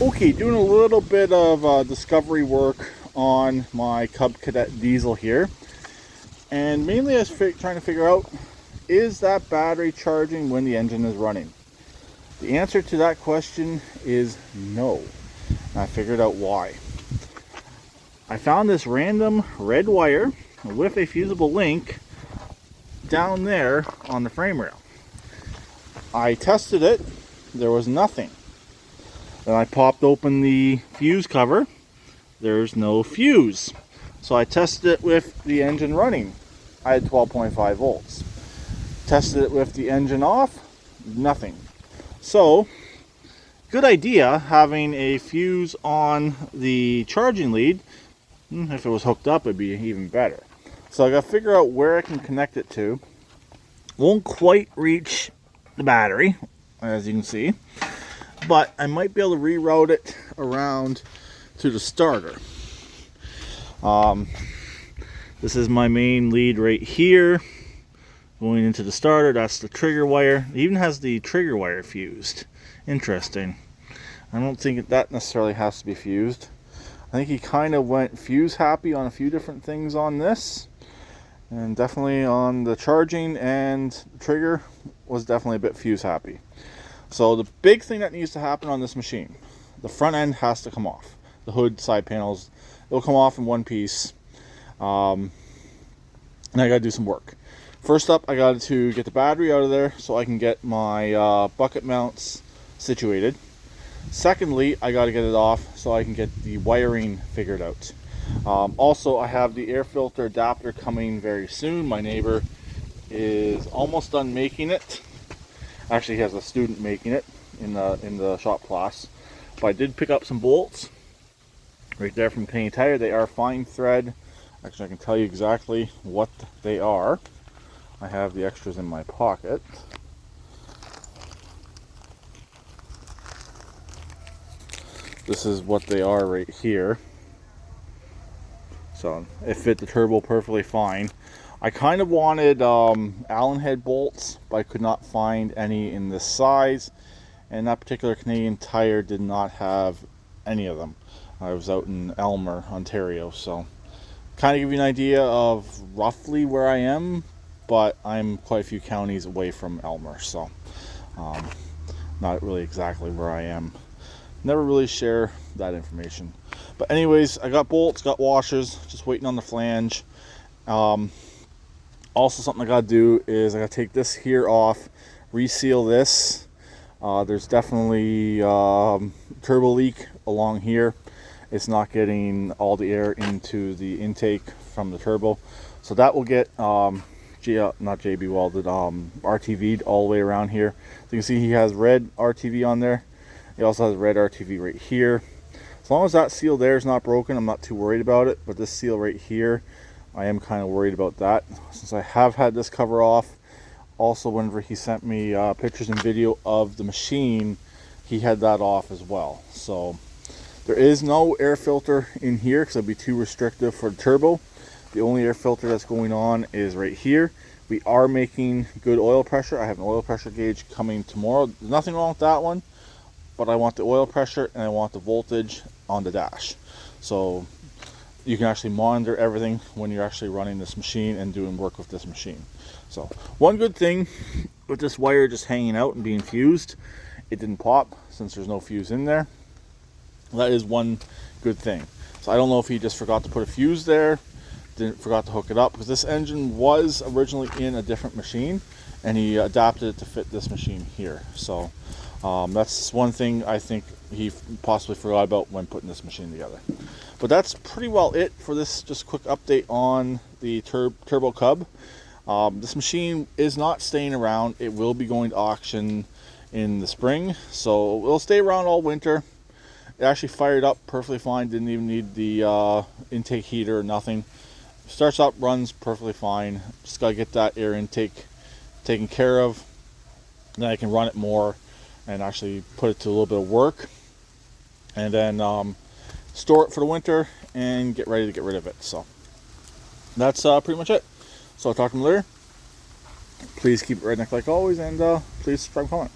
Okay, doing a little bit of discovery work on my Cub Cadet diesel here, and mainly I was trying to figure out, is that battery charging when the engine is running? The answer to that question is no, and I figured out why. I found this random red wire with a fusible link down there on the frame rail. I tested it, there was nothing. Then I popped open the fuse cover. There's no fuse. So I tested it with the engine running. I had 12.5 volts. Tested it with the engine off. Nothing. So, good idea having a fuse on the charging lead. If it was hooked up, it'd be even better. So I got to figure out where I can connect it to. Won't quite reach the battery, as you can see. But I might be able to reroute it around to the starter. This is my main lead right here. Going into the starter, that's the trigger wire. It even has the trigger wire fused. Interesting. I don't think that necessarily has to be fused. I think he kind of went fuse happy on a few different things on this. And definitely on the charging and trigger was definitely a bit fuse happy. So the big thing that needs to happen on this machine, the front end has to come off. The hood, side panels, it'll come off in one piece. And I gotta do some work. First up, I got to get the battery out of there so I can get my bucket mounts situated. Secondly, I gotta get it off so I can get the wiring figured out. Also, I have the air filter adapter coming very soon. My neighbor is almost done making it. Actually, he has a student making it in the shop class. But I did pick up some bolts right there from Canadian Tire. They are fine thread. Actually, I can tell you exactly what they are. I have the extras in my pocket. This is what they are right here. So it fit the turbo perfectly fine. I kind of wanted Allen head bolts, but I could not find any in this size, and that particular Canadian Tire did not have any of them. I was out in Elmer, Ontario, so kind of give you an idea of roughly where I am, but I'm quite a few counties away from Elmer, so not really exactly where I am. Never really share that information. But anyways, I got bolts, got washers, just waiting on the flange. Also, something I gotta do is I gotta take this here off, reseal this. There's definitely turbo leak along here. It's not getting all the air into the intake from the turbo, so that will get not JB welded, RTV'd all the way around here. So you can see he has red RTV on there. He also has red RTV right here. As long as that seal there is not broken, I'm not too worried about it. But this seal right here, I am kind of worried about that, since I have had this cover off. Also, whenever he sent me pictures and video of the machine, he had that off as well. So there is no air filter in here because it'd be too restrictive for the turbo. The only air filter that's going on is right here. We are making good oil pressure. I have an oil pressure gauge coming tomorrow. There's nothing wrong with that one, but I want the oil pressure and I want the voltage on the dash. So you can actually monitor everything when you're actually running this machine and doing work with this machine. So one good thing with this wire just hanging out and being fused, it didn't pop since there's no fuse in there. That is one good thing. So I don't know if he just forgot to put a fuse there, forgot to hook it up, because this engine was originally in a different machine and he adapted it to fit this machine here. So that's one thing I think he possibly forgot about when putting this machine together. But that's pretty well it for this just quick update on the Turbo Cub. This machine is not staying around. It will be going to auction in the spring, so it'll stay around all winter. It actually fired up perfectly fine. Didn't even need the intake heater or nothing. Starts up, runs perfectly fine. Just gotta get that air intake taken care of. Then I can run it more and actually put it to a little bit of work, and then store it for the winter and get ready to get rid of it. So that's pretty much it. So I'll talk to you later. Please keep it redneck like always, and please subscribe and comment.